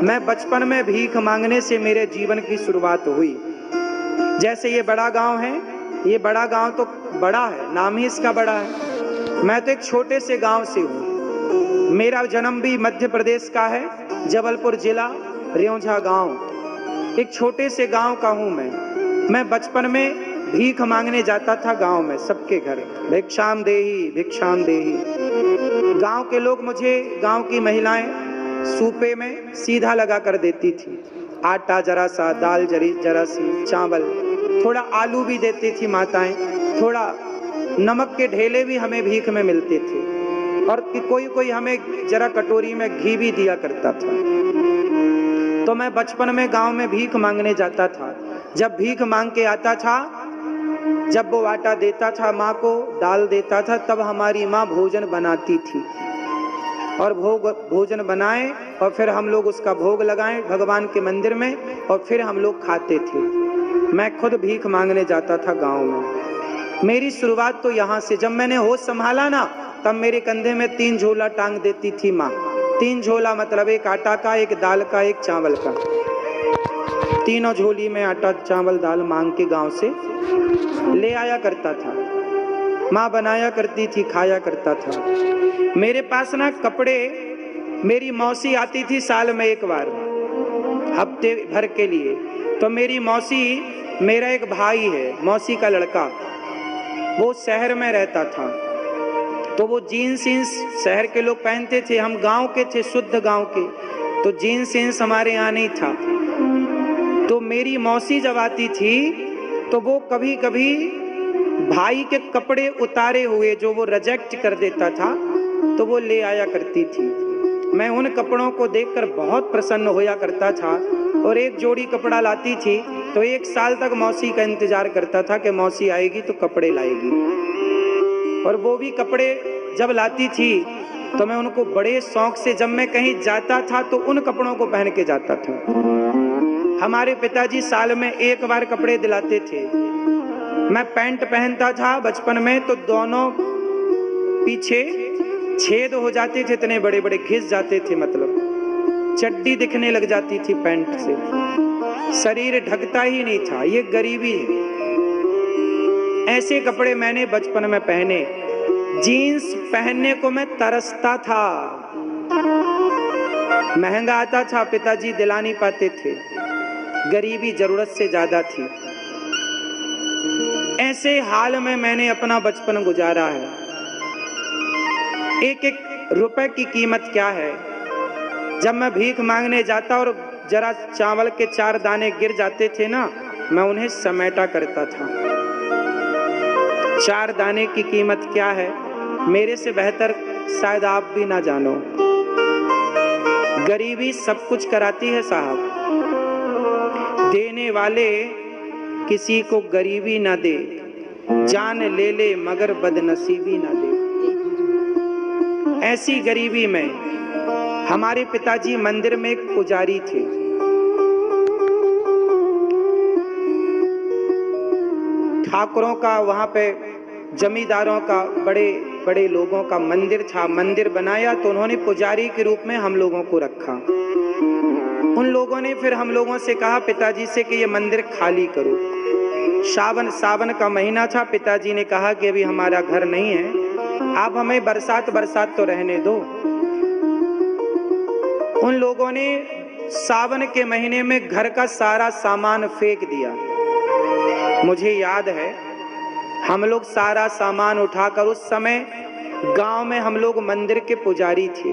मैं बचपन में भीख मांगने से मेरे जीवन की शुरुआत हुई। जैसे ये बड़ा गांव है, ये बड़ा गांव तो बड़ा है, नाम ही इसका बड़ा है। मैं तो एक छोटे से गांव से हूँ। मेरा जन्म भी मध्य प्रदेश का है, जबलपुर जिला, रेौंझा गांव। एक छोटे से गांव का हूँ मैं बचपन में भीख मांगने जाता था गांव में, सबके घर भिक्षाम देही भिक्षाम देही। गांव के लोग मुझे, गांव की महिलाएं सूपे में सीधा लगा कर देती थी। आटा जरा सा, दाल जरा सी, चावल, थोड़ा आलू भी देती थी माताएं, थोड़ा नमक के ढेले भी हमें भीख में मिलते थे, और कोई हमें जरा कटोरी में घी भी दिया करता था। तो मैं बचपन में गांव में भीख मांगने जाता था। जब भीख मांग के आता था, जब वो आटा देता था माँ को, दाल देता था, तब हमारी माँ भोजन बनाती थी, और भोजन बनाए और फिर हम लोग उसका भोग लगाएं भगवान के मंदिर में, और फिर हम लोग खाते थे। मैं खुद भीख मांगने जाता था गांव में। मेरी शुरुआत तो यहाँ से, जब मैंने होश संभाला ना, तब मेरे कंधे में 3 झोला टांग देती थी माँ। 3 झोला मतलब एक आटा का, एक दाल का, एक चावल का। तीनों झोली में आटा चावल दाल मांग के गांव से ले आया करता था। माँ बनाया करती थी, खाया करता था। मेरे पास ना कपड़े, मेरी मौसी आती थी साल में एक बार, हफ्ते भर के लिए। तो मेरी मौसी, मेरा एक भाई है, मौसी का लड़का, वो शहर में रहता था। तो वो जीन्स शहर के लोग पहनते थे, हम गांव के थे, शुद्ध गांव के, तो जीन्स हमारे यहाँ नहीं था। तो मेरी मौसी जब आती थी तो वो कभी कभी भाई के कपड़े उतारे हुए जो वो रिजेक्ट कर देता था, तो वो ले आया करती थी। मैं उन कपड़ों को देखकर बहुत प्रसन्न होया करता था, और एक जोड़ी कपड़ा लाती थी तो 1 साल तक मौसी का इंतजार करता था कि मौसी आएगी तो कपड़े लाएगी। और वो भी कपड़े जब लाती थी तो मैं उनको बड़े शौक से, जब मैं कहीं जाता था तो उन कपड़ों को पहन के जाता था। हमारे पिताजी साल में 1 बार कपड़े दिलाते थे। मैं पैंट पहनता था बचपन में, तो दोनों पीछे छेद हो जाते थे, इतने बड़े बड़े घिस जाते थे, मतलब चड्डी दिखने लग जाती थी पैंट से, शरीर ढकता ही नहीं था। ये गरीबी है। ऐसे कपड़े मैंने बचपन में पहने। जीन्स पहनने को मैं तरसता था, महंगा आता था, पिताजी दिला नहीं पाते थे, गरीबी जरूरत से ज्यादा थी। ऐसे हाल में मैंने अपना बचपन गुजारा है। एक रुपए की कीमत क्या है। जब मैं भीख मांगने जाता और जरा चावल के 4 दाने गिर जाते थे ना, मैं उन्हें समेटा करता था। 4 दाने की कीमत क्या है, मेरे से बेहतर शायद आप भी ना जानो। गरीबी सब कुछ कराती है साहब। देने वाले किसी को गरीबी ना दे, जान ले ले मगर बदनसीबी ना दे। ऐसी गरीबी में हमारे पिताजी मंदिर में एक पुजारी थे। ठाकुरों का, वहां पे जमींदारों का, बड़े बड़े लोगों का मंदिर था। मंदिर बनाया तो उन्होंने पुजारी के रूप में हम लोगों को रखा। उन लोगों ने फिर हम लोगों से कहा पिताजी से कि ये मंदिर खाली करो। सावन का महीना था। पिताजी ने कहा कि अभी हमारा घर नहीं है, आप हमें बरसात तो रहने दो। उन लोगों ने सावन के महीने में घर का सारा सामान फेंक दिया। मुझे याद है, हम लोग सारा सामान उठाकर, उस समय गांव में हम लोग मंदिर के पुजारी थे,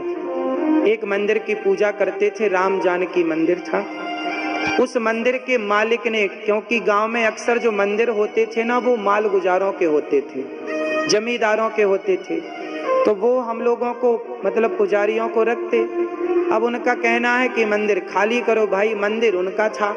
एक मंदिर की पूजा करते थे, राम जानकी मंदिर था। उस मंदिर के मालिक ने, क्योंकि गांव में अक्सर जो मंदिर होते थे ना, वो माल गुजारों के होते थे, जमींदारों के होते थे, तो वो हम लोगों को, मतलब पुजारियों को रखते। अब उनका कहना है कि मंदिर खाली करो। भाई मंदिर उनका था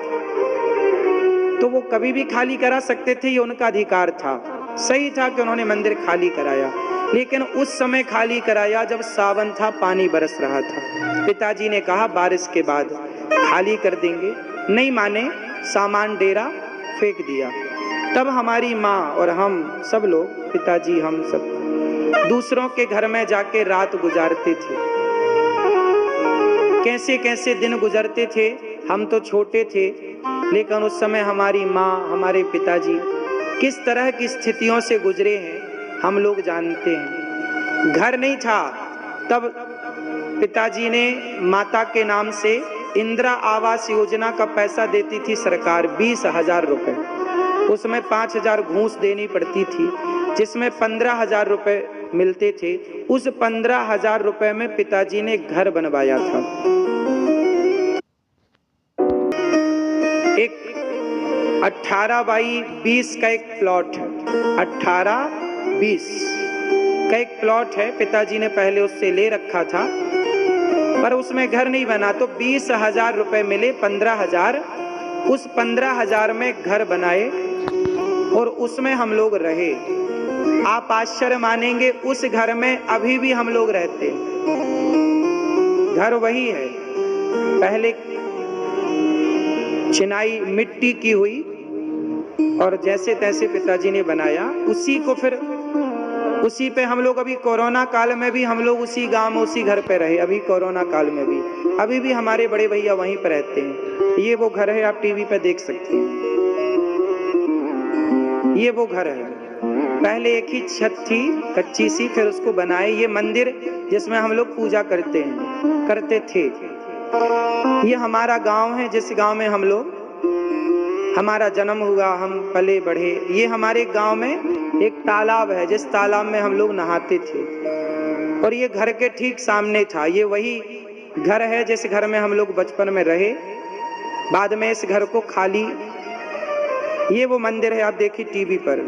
तो वो कभी भी खाली करा सकते थे, ये उनका अधिकार था। सही था कि उन्होंने मंदिर खाली कराया, लेकिन उस समय खाली कराया जब सावन था, पानी बरस रहा था। पिताजी ने कहा बारिश के बाद खाली कर देंगे, नहीं माने, सामान डेरा फेंक दिया। तब हमारी माँ और हम सब लोग, पिताजी हम सब, दूसरों के घर में जाके रात गुजारते थे। कैसे कैसे दिन गुजरते थे। हम तो छोटे थे, लेकिन उस समय हमारी माँ, हमारे पिताजी किस तरह की स्थितियों से गुजरे हैं हम लोग जानते हैं। घर नहीं था तब पिताजी ने माता के नाम से इंदिरा आवास योजना का पैसा देती थी सरकार, 20,000 रुपए। उसमें 5,000 घूस देनी पड़ती थी, जिसमें 15,000 रुपए मिलते थे। उस 15,000 रुपए में पिताजी ने घर बनवाया था। एक 18 बाई 20 का एक प्लॉट है, 18-20 का एक प्लॉट है। पिताजी ने पहले उससे ले रखा था, पर उसमें घर नहीं बना, तो 20,000 रुपए मिले, 15,000। उस 15,000 में घर बनाए और उसमें हम लोग रहे। आप आश्चर्य मानेंगे, उस घर में अभी भी हम लोग रहते हैं। घर वही है, पहले चिनाई मिट्टी की हुई और जैसे तैसे पिताजी ने बनाया, उसी को फिर उसी पे हम लोग अभी कोरोना काल में भी हम लोग उसी गांव में उसी घर पे रहे। अभी कोरोना काल में भी अभी भी हमारे बड़े भैया वहीं पर रहते हैं। ये वो घर है, आप टीवी पे देख सकते हैं। ये वो घर है, पहले एक ही छत थी कच्ची सी, फिर उसको बनाए। ये मंदिर जिसमें हम लोग पूजा करते थे। ये हमारा गांव है, जिस गांव में हम लोग, हमारा जन्म हुआ, हम पले बढ़े। ये हमारे गांव में एक तालाब है, जिस तालाब में हम लोग नहाते थे, और ये घर के ठीक सामने था। ये वही घर है जिस घर में हम लोग बचपन में रहे। बाद में इस घर को खाली, ये वो मंदिर है, आप देखिए टीवी पर,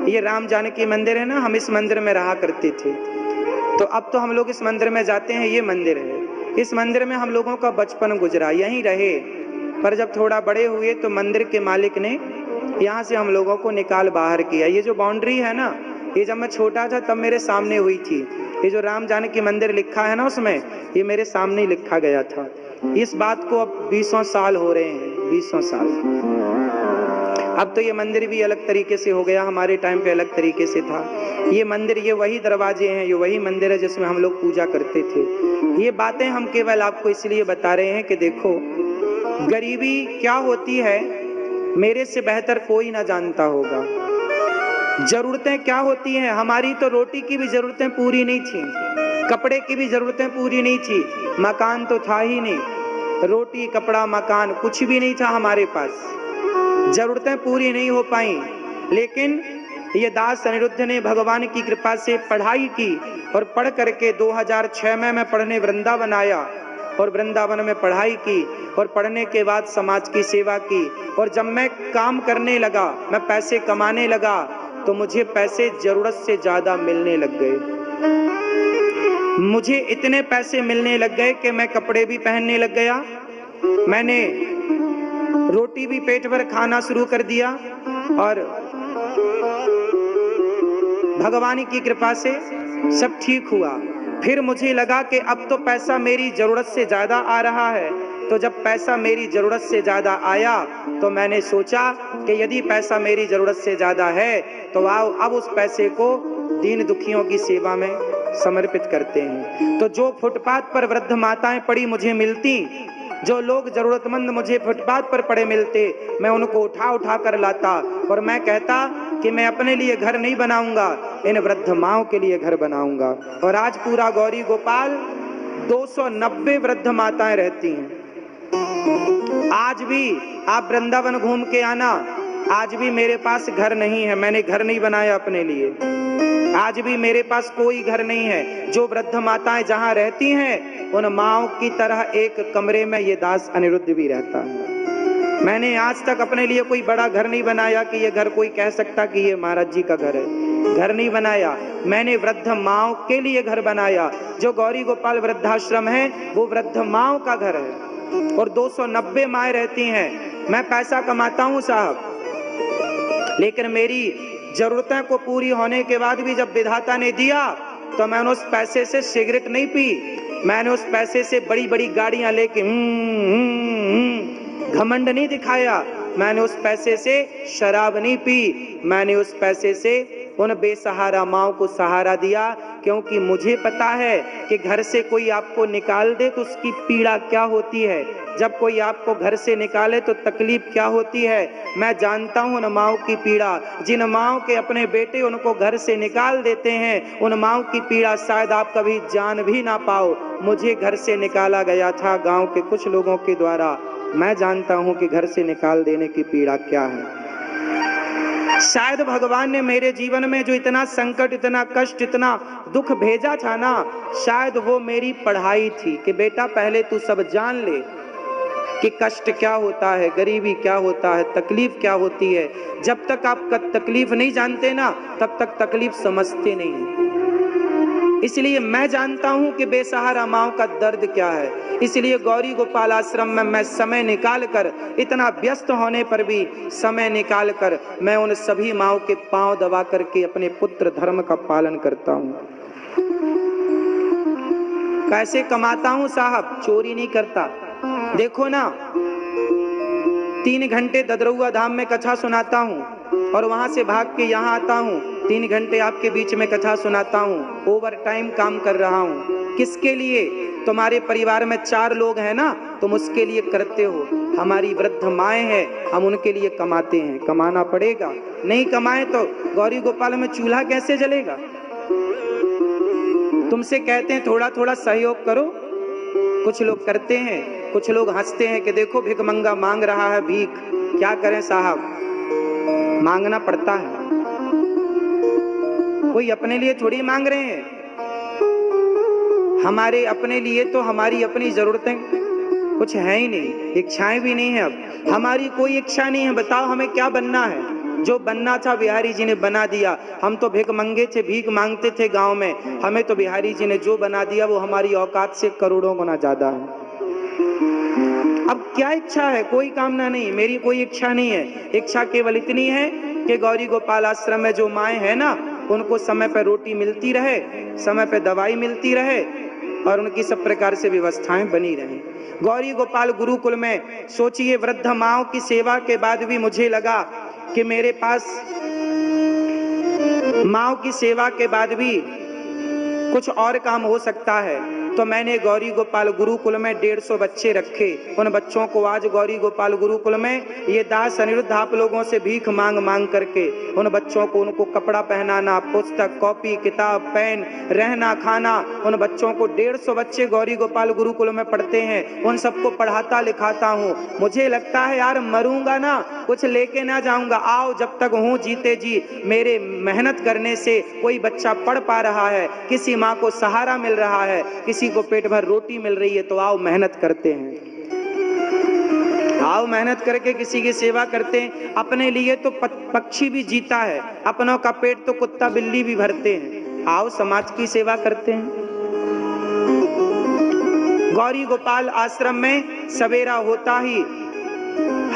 ये राम जानकी मंदिर है ना, हम इस मंदिर में रहा करते थे। तो अब तो हम लोग इस मंदिर में जाते हैं। ये मंदिर है, इस मंदिर में हम लोगों का बचपन गुजरा, यहीं रहे। पर जब थोड़ा बड़े हुए तो मंदिर के मालिक ने यहाँ से हम लोगों को निकाल बाहर किया। ये जो बाउंड्री है ना, ये जब मैं छोटा था तब मेरे सामने हुई थी। ये जो राम जानकी मंदिर लिखा है ना, उसमें ये मेरे सामने ही लिखा गया था। इस बात को अब 20 साल हो रहे हैं, 20 साल। अब तो ये मंदिर भी अलग तरीके से हो गया, हमारे टाइम पे अलग तरीके से था। ये मंदिर, ये वही दरवाजे हैं, ये वही मंदिर है जिसमें हम लोग पूजा करते थे। ये बातें हम केवल आपको इसलिए बता रहे हैं कि देखो गरीबी क्या होती है, मेरे से बेहतर कोई ना जानता होगा। जरूरतें क्या होती हैं, हमारी तो रोटी की भी जरूरतें पूरी नहीं थी, कपड़े की भी जरूरतें पूरी नहीं थी, मकान तो था ही नहीं। रोटी, कपड़ा, मकान कुछ भी नहीं था हमारे पास, जरूरतें पूरी नहीं हो पाई। लेकिन ये दास अनिरुद्ध ने भगवान की कृपा से पढ़ाई की और पढ़ करके 2006 में मैं पढ़ने वृंदावन आया और वृंदावन में पढ़ाई की और पढ़ने के बाद समाज की सेवा की। और जब मैं काम करने लगा, मैं पैसे कमाने लगा, तो मुझे पैसे जरूरत से ज्यादा मिलने लग गए। मुझे इतने पैसे मिलने लग गए कि मैं कपड़े भी पहनने लग गया, मैंने रोटी भी पेट भर खाना शुरू कर दिया और भगवान की कृपा से सब ठीक हुआ। फिर मुझे लगा कि अब तो पैसा मेरी जरूरत से ज्यादा आ रहा है। तो जब पैसा मेरी जरूरत से ज्यादा आया तो मैंने सोचा कि यदि पैसा मेरी जरूरत से ज्यादा है तो आओ अब उस पैसे को दीन दुखियों की सेवा में समर्पित करते हैं। तो जो फुटपाथ पर वृद्ध माताएं पड़ी मुझे मिलती, जो लोग जरूरतमंद मुझे फुटपाथ पर पड़े मिलते, मैं उनको उठा उठा कर लाता और मैं कहता कि मैं अपने लिए घर नहीं बनाऊंगा, इन वृद्ध माओं के लिए घर बनाऊंगा। और आज पूरा गौरी गोपाल 290 वृद्ध माताएं रहती हैं। आज भी आप वृंदावन घूम के आना, आज भी मेरे पास घर नहीं है, मैंने घर नहीं बनाया अपने लिए। आज भी मेरे पास कोई घर नहीं है। जो वृद्ध माताएं जहां रहती हैं, उन माओं की तरह एक कमरे में ये दास अनिरुद्ध भी रहता है। मैंने आज तक अपने लिए कोई बड़ा घर नहीं बनाया कि ये घर कोई कह सकता कि ये महाराज जी का घर है। घर नहीं बनाया, मैंने वृद्ध माओं के लिए घर बनाया। जो गौरी गोपाल वृद्धाश्रम है वो वृद्ध माओं का घर है और 290 माएँ रहती हैं। मैं पैसा कमाता हूँ साहब, लेकिन मेरी जरूरतें को पूरी होने के बाद भी जब विधाता ने दिया तो मैंने उस पैसे से सिगरेट नहीं पी, मैंने उस पैसे से बड़ी बड़ी गाड़ियां लेके घमंड नहीं दिखाया, मैंने उस पैसे से शराब नहीं पी, मैंने उस पैसे से उन बेसहारा माँओं को सहारा दिया, क्योंकि मुझे पता है कि घर से कोई आपको निकाल दे तो उसकी पीड़ा क्या होती है, जब कोई आपको घर से निकाले तो तकलीफ क्या होती है। मैं जानता हूँ उन माँओं की पीड़ा, जिन माँओं के अपने बेटे उनको घर से निकाल देते हैं, उन माँओं की पीड़ा शायद आप कभी जान भी ना पाओ। मुझे घर से निकाला गया था गांव के कुछ लोगों के द्वारा, मैं जानता हूँ कि घर से निकाल देने की पीड़ा क्या है। शायद भगवान ने मेरे जीवन में जो इतना संकट, इतना कष्ट, इतना दुख भेजा था ना, शायद वो मेरी पढ़ाई थी कि बेटा पहले तू सब जान ले कि कष्ट क्या होता है, गरीबी क्या होता है, तकलीफ क्या होती है। जब तक आप तकलीफ नहीं जानते ना, तब तक तकलीफ समझते नहीं। इसलिए मैं जानता हूं कि बेसहारा माँओं का दर्द क्या है। इसलिए गौरी गोपाल आश्रम में मैं समय निकाल कर, इतना व्यस्त होने पर भी समय निकाल कर, मैं उन सभी माँओं के पांव दबा करके अपने पुत्र धर्म का पालन करता हूं। कैसे कमाता हूं साहब? चोरी नहीं करता। देखो ना, 3 घंटे ददरुआ धाम में कथा सुनाता हूँ और वहां से भाग के यहाँ आता हूँ, 3 घंटे आपके बीच में कथा सुनाता हूँ, ओवर टाइम काम कर रहा हूँ। किसके लिए? तुम्हारे परिवार में 4 लोग हैं ना, तुम उसके लिए करते हो। हमारी वृद्ध माएँ हैं, हम उनके लिए कमाते हैं, कमाना पड़ेगा। नहीं कमाए तो गौरी गोपाल में चूल्हा कैसे जलेगा? तुमसे कहते हैं थोड़ा थोड़ा सहयोग करो, कुछ लोग करते हैं, कुछ लोग हंसते हैं कि देखो भिखमंगा मांग रहा है भीख। क्या करें साहब, मांगना पड़ता है। कोई अपने लिए थोड़ी मांग रहे हैं, हमारे अपने लिए तो हमारी अपनी जरूरतें कुछ है ही नहीं, इच्छाएं भी नहीं है। अब हमारी कोई इच्छा नहीं है। बताओ हमें क्या बनना है? जो बनना था बिहारी जी ने बना दिया। हम तो भिख मंगे थे, भीख मांगते थे गांव में, हमें तो बिहारी जी ने जो बना दिया वो हमारी औकात से करोड़ों गुना ज्यादा है। अब क्या इच्छा है? कोई कामना नहीं, मेरी कोई इच्छा नहीं है। इच्छा केवल इतनी है कि गौरी गोपाल आश्रम में जो माएँ हैं ना, उनको समय पर रोटी मिलती रहे, समय पर दवाई मिलती रहे और उनकी सब प्रकार से व्यवस्थाएं बनी रहें। गौरी गोपाल गुरुकुल में सोचिए, वृद्ध माँओं की सेवा के बाद भी मुझे लगा कि मेरे पास माँओं की सेवा के बाद भी कुछ और काम हो सकता है। तो मैंने गौरी गोपाल गुरुकुल में 150 बच्चे रखे। उन बच्चों को आज गौरी गोपाल गुरुकुल में ये दास अनिरुद्ध आप लोगों से भीख मांग मांग करके उन बच्चों को, उनको कपड़ा पहनाना, पुस्तक, कॉपी, किताब, पेन, रहना, खाना, उन बच्चों को 150 बच्चे गौरी गोपाल गुरुकुल में पढ़ते हैं, उन सबको पढ़ाता लिखाता हूँ। मुझे लगता है यार मरूंगा ना, कुछ लेके ना जाऊंगा। आओ, जब तक हूँ जीते जी, मेरे मेहनत करने से कोई बच्चा पढ़ पा रहा है, किसी माँ को सहारा मिल रहा है, किसी को पेट भर रोटी मिल रही है, तो आओ मेहनत करते हैं। आओ मेहनत करके किसी की सेवा करते हैं। अपने लिए तो पक्षी भी जीता है, अपनों का पेट तो कुत्ता बिल्ली भी भरते हैं। आओ समाज की सेवा करते हैं। गौरी गोपाल आश्रम में सवेरा होता ही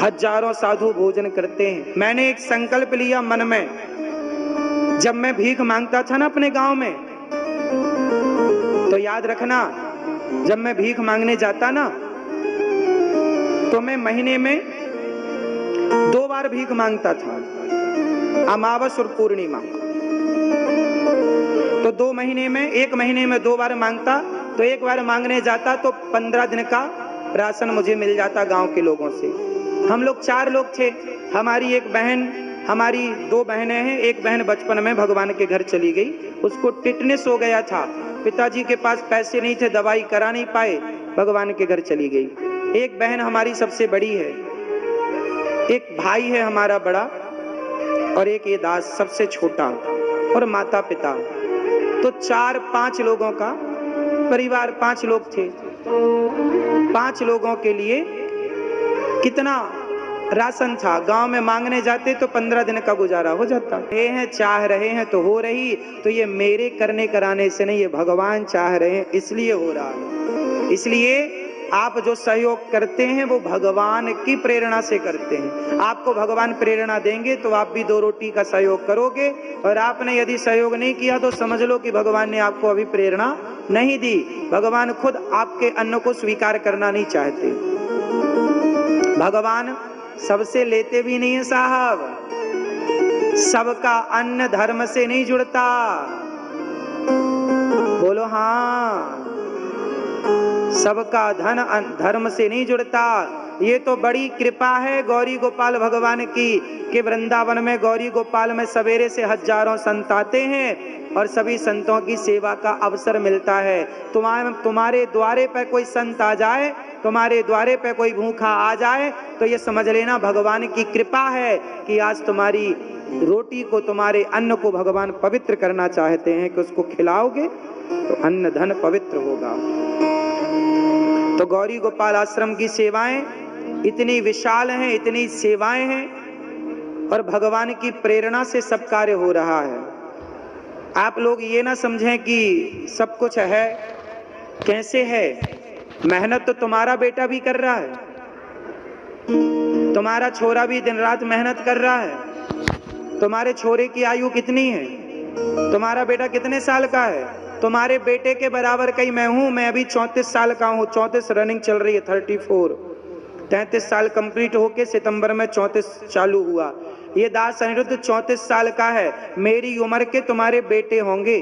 हजारों साधु भोजन करते हैं। मैंने एक संकल्प लिया मन में, जब मैं भीख मांगता था ना अपने गांव में, तो याद रखना, जब मैं भीख मांगने जाता ना, तो मैं महीने में 2 बार भीख मांगता था, अमावस और पूर्णिमा। तो 2 महीने में, 1 महीने में 2 बार मांगता, तो 1 बार मांगने जाता तो 15 दिन का राशन मुझे मिल जाता गांव के लोगों से। हम लोग 4 लोग थे, हमारी एक बहन, हमारी 2 बहनें हैं। एक बहन बचपन में भगवान के घर चली गई, उसको टिटनेस हो गया था, पिताजी के पास पैसे नहीं थे, दवाई करा नहीं पाए, भगवान के घर चली गई। एक बहन हमारी सबसे बड़ी है, एक भाई है हमारा बड़ा, और एक ये दास सबसे छोटा, और माता पिता। तो 4-5 लोगों का परिवार, 5 लोग थे। 5 लोगों के लिए कितना राशन था। गांव में मांगने जाते तो 15 दिन का गुजारा हो जाता। रहे हैं, चाह रहे हैं तो हो रही। तो ये मेरे करने कराने से नहीं, ये भगवान चाह रहे हैं इसलिए हो रहा है। इसलिए आप जो सहयोग करते हैं वो भगवान की प्रेरणा से करते हैं। आपको भगवान प्रेरणा देंगे तो आप भी 2 रोटी का सहयोग करोगे, और आपने यदि सहयोग नहीं किया तो समझ लो कि भगवान ने आपको अभी प्रेरणा नहीं दी। भगवान खुद आपके अन्न को स्वीकार करना नहीं चाहते। भगवान सबसे लेते भी नहीं है साहब, सबका अन्न धर्म से नहीं जुड़ता। बोलो हाँ। सबका धन धर्म से नहीं जुड़ता। ये तो बड़ी कृपा है गौरी गोपाल भगवान की कि वृंदावन में गौरी गोपाल में सवेरे से हजारों संत आते हैं और सभी संतों की सेवा का अवसर मिलता है। तुम्हारे द्वारे पर कोई संत आ जाए, तुम्हारे द्वारे पर कोई भूखा आ जाए तो ये समझ लेना भगवान की कृपा है कि आज तुम्हारी रोटी को, तुम्हारे अन्न को भगवान पवित्र करना चाहते हैं कि उसको खिलाओगे तो अन्न धन पवित्र होगा। तो गौरी गोपाल आश्रम की सेवाएं इतनी विशाल हैं, इतनी सेवाएं हैं और भगवान की प्रेरणा से सब कार्य हो रहा है। आप लोग ये ना समझें कि सब कुछ है, कैसे है। मेहनत तो तुम्हारा बेटा भी कर रहा है, तुम्हारा छोरा भी दिन रात मेहनत कर रहा है। तुम्हारे छोरे की आयु कितनी है? तुम्हारा बेटा कितने साल का है? तुम्हारे बेटे के बराबर कहीं मैं हूं। मैं अभी 34 साल का हूं, 34 रनिंग चल रही है, 34 33 साल कंप्लीट होके सितंबर में 34 चालू हुआ। ये दास अनिरुद्ध 34 साल का है। मेरी उम्र के तुम्हारे बेटे होंगे,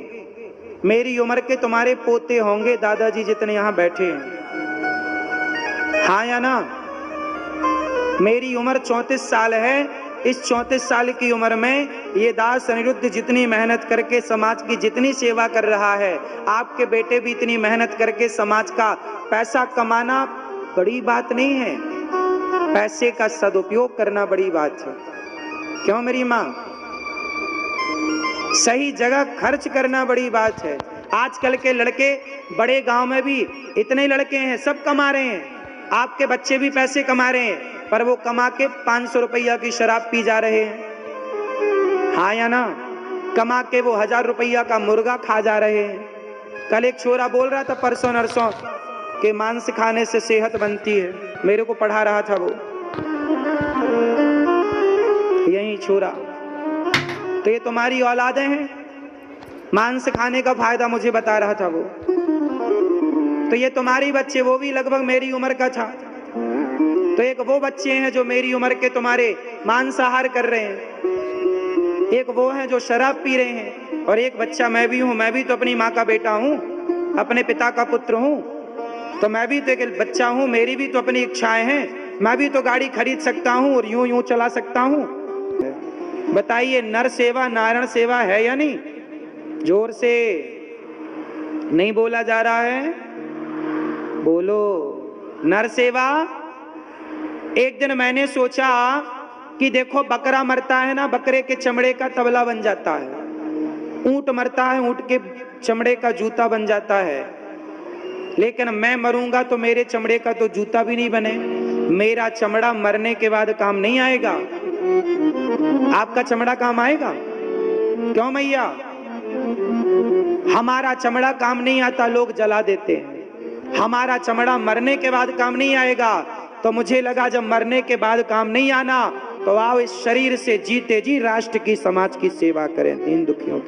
मेरी उम्र के तुम्हारे पोते होंगे, दादाजी जितने यहाँ बैठे हैं। हाँ या ना? मेरी उम्र 34 साल है। इस 34 साल की उम्र में ये दास अनिरुद्ध जितनी मेहनत करके समाज की जितनी सेवा कर रहा है, आपके बेटे भी इतनी मेहनत करके समाज का पैसा कमाना बड़ी बात नहीं है। पैसे का सदुपयोग करना बड़ी बात है। क्यों मेरी माँ? सही जगह खर्च करना बड़ी बात है। आजकल के लड़के बड़े गांव में भी इतने लड़के हैं, सब कमा रहे हैं। आपके बच्चे भी पैसे कमा रहे हैं, पर वो कमा के 500 रुपया की शराब पी जा रहे हैं। हाँ या ना? कमा के वो 1000 रुपया का मुर्गा खा जा रहे हैं। कल एक छोरा बोल रहा था परसों नरसों के मांस खाने से सेहत बनती है। मेरे को पढ़ा रहा था वो, यही छोरा। तो ये तुम्हारी औलादें हैं, मांस खाने का फायदा मुझे बता रहा था वो। तो ये तुम्हारी बच्चे, वो भी लगभग मेरी उम्र का था। तो एक वो बच्चे हैं जो मेरी उम्र के तुम्हारे मांसाहार कर रहे हैं, एक वो हैं जो शराब पी रहे हैं, और एक बच्चा मैं भी हूं। मैं भी तो अपनी माँ का बेटा हूं, अपने पिता का पुत्र हूं। तो मैं भी तो एक बच्चा हूं, मेरी भी तो अपनी इच्छाएं हैं। मैं भी तो गाड़ी खरीद सकता हूं और यूं यूं चला सकता हूं। बताइए, नर सेवा नारायण सेवा है या नहीं? जोर से नहीं बोला जा रहा है, बोलो। नर सेवा। एक दिन मैंने सोचा कि देखो, बकरा मरता है ना, बकरे के चमड़े का तबला बन जाता है। ऊंट मरता है, ऊंट के चमड़े का जूता बन जाता है। लेकिन मैं मरूंगा तो मेरे चमड़े का तो जूता भी नहीं बने। मेरा चमड़ा मरने के बाद काम नहीं आएगा। आपका चमड़ा काम आएगा? क्यों मैया? हमारा चमड़ा काम नहीं आता, लोग जला देते हैं। हमारा चमड़ा मरने के बाद काम नहीं आएगा। तो मुझे लगा जब मरने के बाद काम नहीं आना, तो आओ इस शरीर से जीते जी राष्ट्र की, समाज की सेवा करें, दीन दुखियों की।